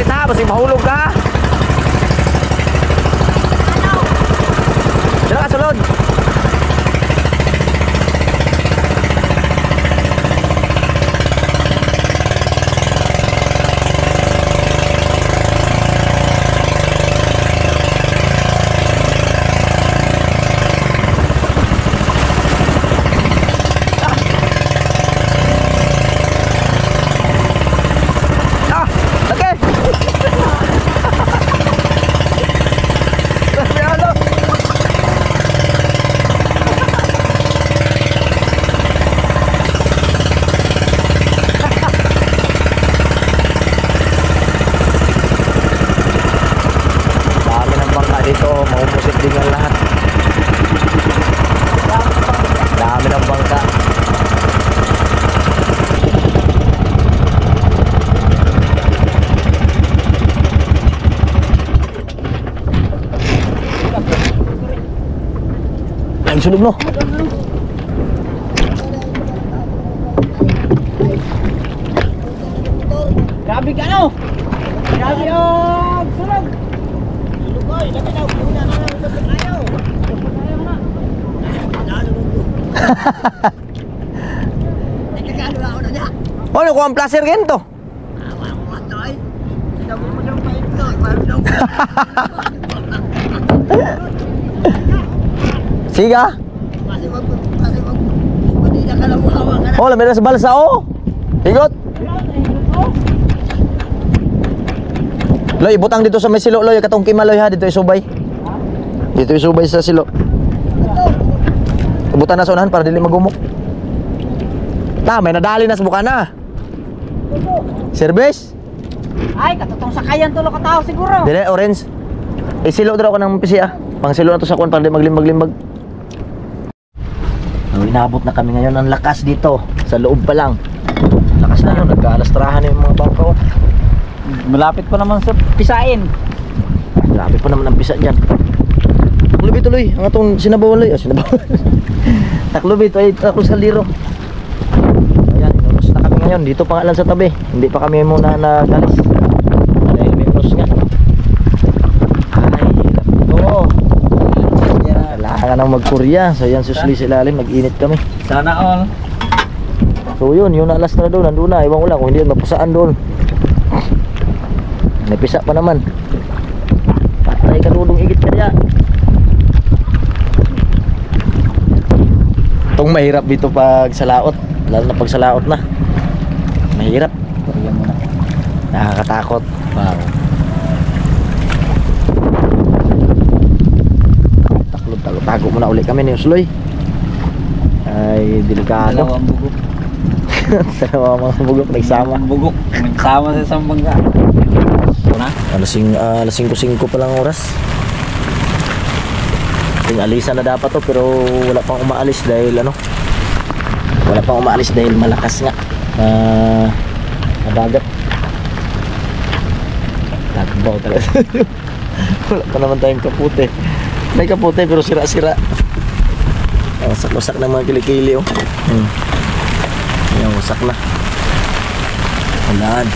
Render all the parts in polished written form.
na, basta mahulog ka. Sila ka sulod. Dito, maupusit din ang lahat. Dami ng bangka. Ang sunog no. Grabe ka no. Grabe yung sunog. Oh, nakuha ang placer ganito. Siga. Oh, lamira sa balsa oh. Higot. Loy, butang dito sa may silo, Loy, katong kimaloy ha, dito isubay. Dito isubay sa silo. Butan na sa unahan para dili magumok. Ta, may nadali na sa buka na. Service? Ay, katotong sakayan tulo ka tao siguro. Dili, orange. Isilo daw ko ng PCA. Pang silo na to sa kuwan para di maglimbag-limbag. So, inabot na kami ngayon. Ang lakas dito. Sa loob pa lang. Lakas na yun. Nagka-alastrahan yung mga bangka. Malapit pa naman sa pisain. Malapit pa naman ang pisa dyan. Taklubi tuloy. Ang atong sinabawaloy. Sinabaw. Taklubi ito ay ako sa liro. Ayan, inunus na kami ngayon. Dito pa nga lang sa tabi. Hindi pa kami muna nagalis. Dahil may unus nga. Ay, ito. Kailangan nang mag-Korea. So yan, susli sa ilalim. Mag-init kami. Sana all. So yun, yung alastra doon. Nandun na. Iwan ko lang kung hindi yun mapusaan doon. Napisa pa naman. Patay ka lulong igit ka niya. Itong mahirap dito pag sa laot. Lalo na pag sa laot na. Mahirap. Nakakatakot. Wow. Tago muna ulit kami ni Usloy. Ay, delikado. Dalawang bugok. Dalawang mga bugok nagsama. Bugok. Nagsama sa isang bangka. Alas 5:05 pa lang oras. Alisan na dapat to pero wala pang umaalis dahil ano? Wala pang umaalis dahil malakas nga. Nabagat. Takbaw talaga. Wala pa naman tayong kapute. May kapute pero sira-sira. Wasak-wasak na mga kilikili oh. Ayan, wasak na. Walaan.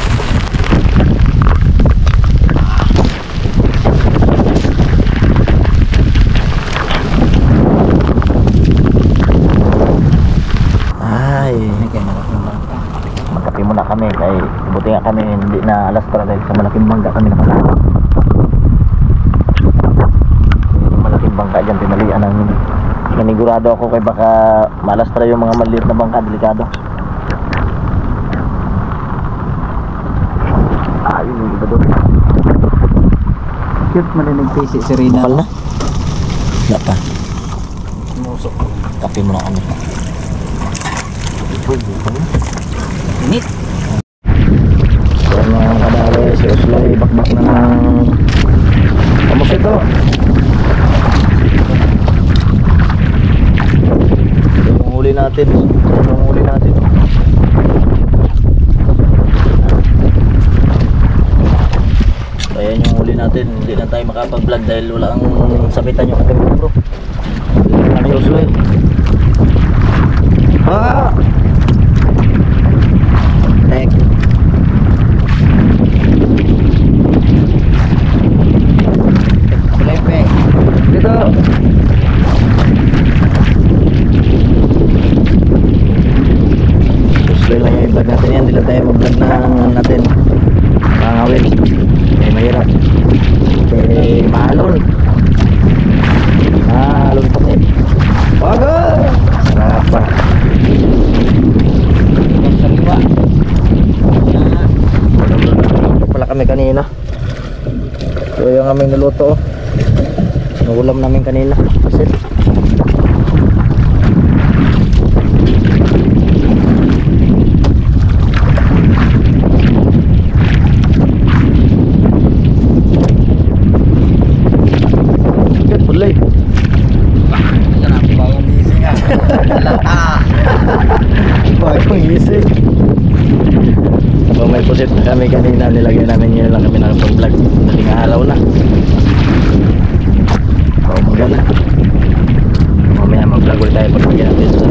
Magkape muna kami kaya buti nga kami hindi na alas para dahil sa malaking bangka kami nakalaman. Malaking bangka dyan pinalian namin. Nanigurado ako kaya baka malastra yung mga maliit na bangka, delikado. Ayun yung iba doon. Cute, malinig kay si Serena. Bukal na? Wala pa. Musok. Kape muna kami. Init. So mga kadali, si Usloy bakbak na ng kamus ito. Yung huli natin. Yung huli natin. So ayan yung huli natin. Hindi na tayo makapag-vlog dahil wala ang sabitan yung ating bro. Kami Usloy. Ah! Tek. kami kanina. So yung aming niluto, ulam namin kanina. Kasi tuloy. Sarap bagong gising ah. Lata. Bagong gising. So may pusit na kami kanina, nilagay namin yun lang kami nakapag-vlog. Daling araw na. So maganda. Mamaya mag-vlog ulit tayo pag lagyan natin sa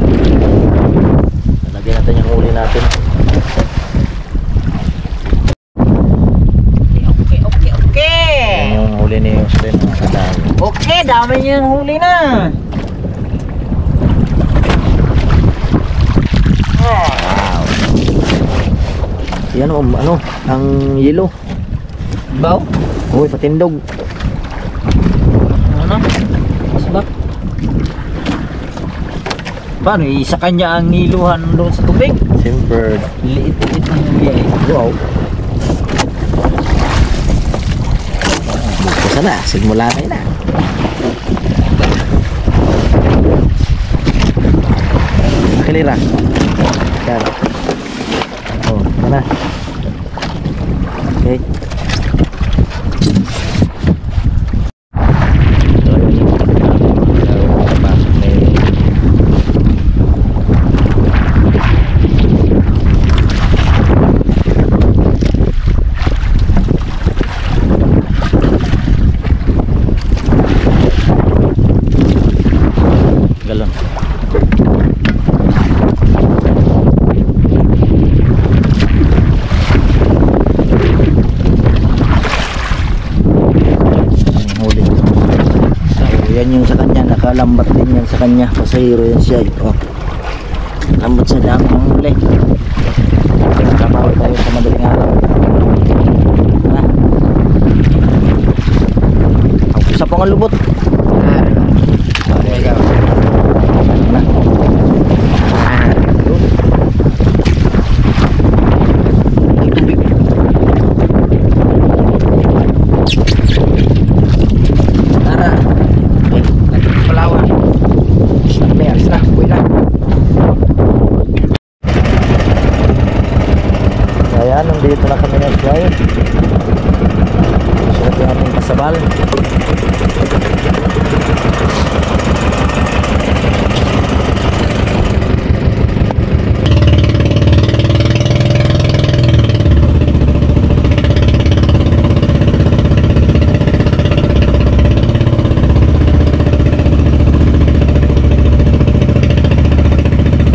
lagyan natin yung huli natin. Okay. Yan yung huli ni Jocelyn. Okay, dami niyang huli na. Wow. Yan ano, ang yelo. Baw? Uy, patindog. Ano? Mas ba? Paano, isa kanya ang niluhan doon sa tubig? Simpered. Liit-liit ang huli eh. Wow. Bukas na, simula kayo na. Kilira. Yan. Oh, mana? Okay. So, yun yung pasok na yun. Galon. Huli. So, yan yung sa kanya, nakalambat din yan sa kanya. Pasahero yan siya. Oh. Lambat sa dami ng huli. Nakapawal tayo sa madaling araw. Ha? Ang isa pang lubot. Sorry, ikaw. Na. Doon. Ay, tubig. Tara. Okay. Palawan. Snap na yan, snap. Uy na. Ayan, nandito na kami ng fly. Sulat yung ating pasabal.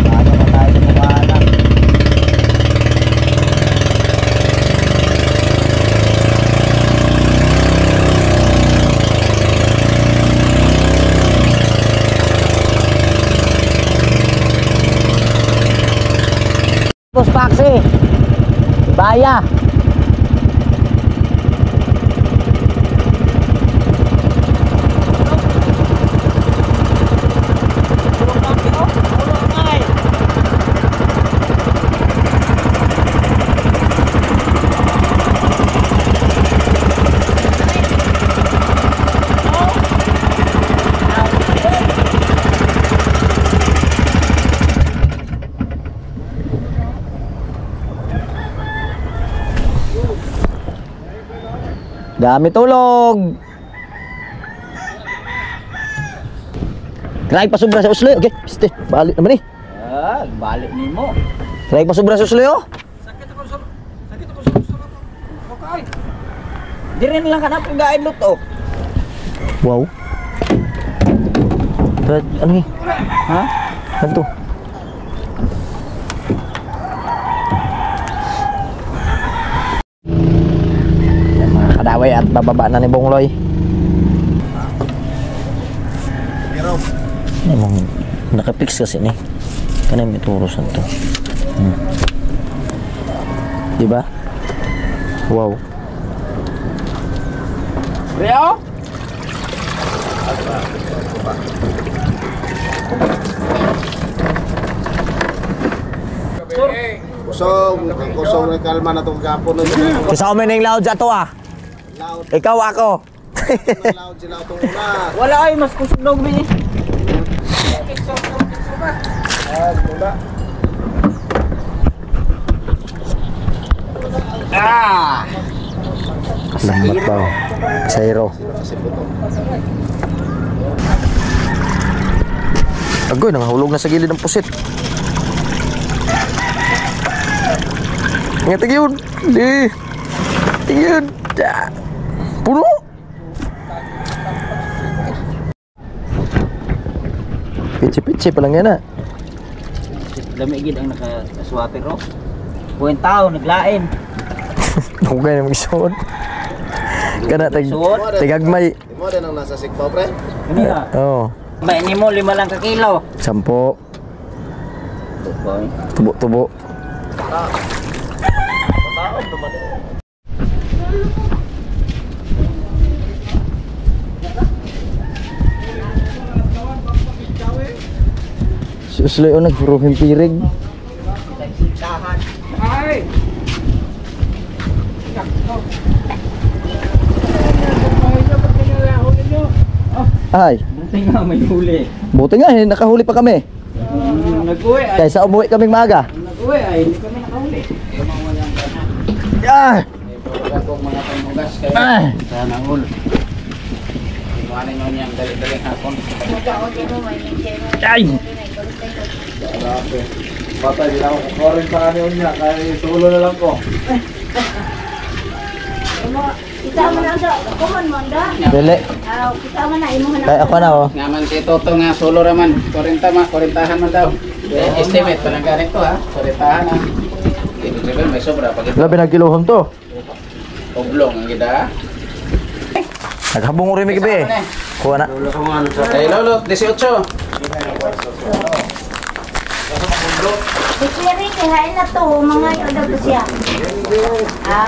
Paano na tayo sa Bukana? Boss Paxi, Baya. Dami tulog. Try pa sobra sa usloy. Okay, piste. Balik naman eh. Ah, balik ni mo. Try pa sobra sa usloy oh. Sakit ako sa okay. Di rin lang kanap yung gaib lot oh. Wow. But, ano eh? Ha? Ano to? Yan, mga kadaway at bababa na ni Bongloy. Emang nakapix kasi ni. Kanay may turusan to. Diba? Wow. Rio? Kusog na kalma na itong gapon. Kasi may nang loud sa to ah. Loud. Ikaw ako. Loud sila itong una. Wala ay mas kusog daw bini. Lambat ba? Zero. Agoy, nangahulog na sa gilid ng pusit. Nga tigyon. Di. Tigyon. Puno. Pichi-pichi pa lang yan ah. Dami gid ang naka-swatter ro. Buwan tao naglain. Huwag na mag-isuot. Kana tigagmay. Di mo din ang nasa sikpa, pre? Ano na? Oo. May ni mo 5 lang ka kilo. 10. Tuboy. Tubo-tubo. Susloy o nagpuruhing pirig. Ay, Buti nga may huli. buti nga nakahuli pa kami. Nag-uwi ay. Kaysa umuwi kaming maaga. Nag-uwi ay hindi kami nakahuli. Ah! Kung mga panghugas kayo. Ah! Sana ul. Iwanan nyo niyang dali-daling hapon. Ay! Patay, di na ako kukurin sa kanyo niya. Kaya sulo na lang ko. Kita mo na daw, kuman mo da. Dili. Kita mo na imo na. Kaya ako na oh. Ngaman si Toto nga solo raman. 40 man daw. Estimate pa lang ganito ha. 40 ha. Ibig sabihin may sobra pag ito. Labi nagkiluhom to. Oblong ang gida. Naghabong rin may gabi eh. Kuha na. Kay Lolo, 18. Dikiri kain na to, mga yoda ko siya.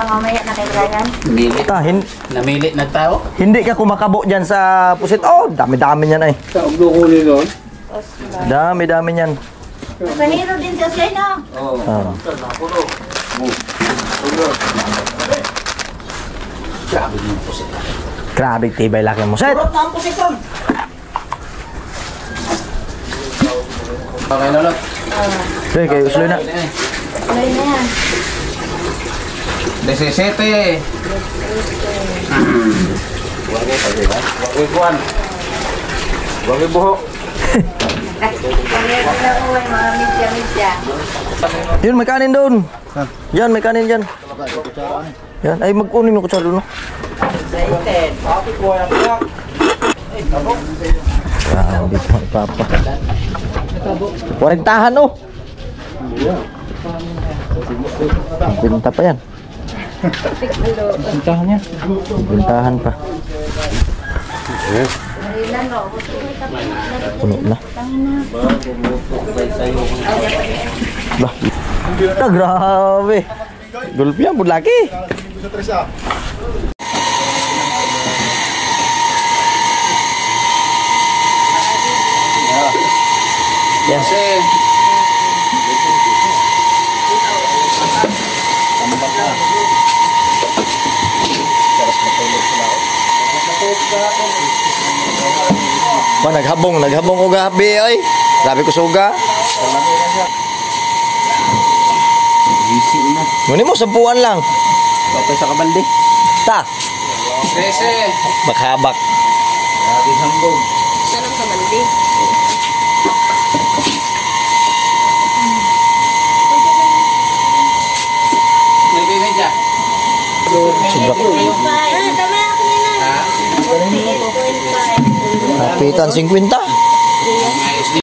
Mamaya na kay Brian. Namili. Ah, Namili na tao. hindi ka kumakabo dyan sa pusit. Oh, dami-dami niyan ay. Sa oblo ko ni Lolo. Dami-dami niyan. Kahiro din siya siya no. Oo. Ah. Grabe mo po siya. Grabe tibay laki mo. Set! Turot na ang pusikon. Okay, Lolo. Sige, kayo usloy na. Tuloy na yan. 17. Wagi kuan. Wagi buhok. Kahiro na uwi, mga midya-midya. Yun, may kanin doon. Yan, may kanin dyan. Yan, ay mag-unin mo kutsara doon. No? Grabe po, papa. Warintahan oh. Binta pa yan. Bintahan yan. Bintahan pa. Marilan no. Puno na. Bah. Ah, grabe. Gulpi yan, budlaki. Yes. Ba, naghabong ko gabi ay. Grabe ko suga. Easy na. Ngunit mo, 10 lang. Patay sa kabalde. Ta, 13. bakhabak. Grabe hambog. Sarap sa mandi. Nagbe-media. Sobra. Tama ako nila. Ha? Kapitan 50.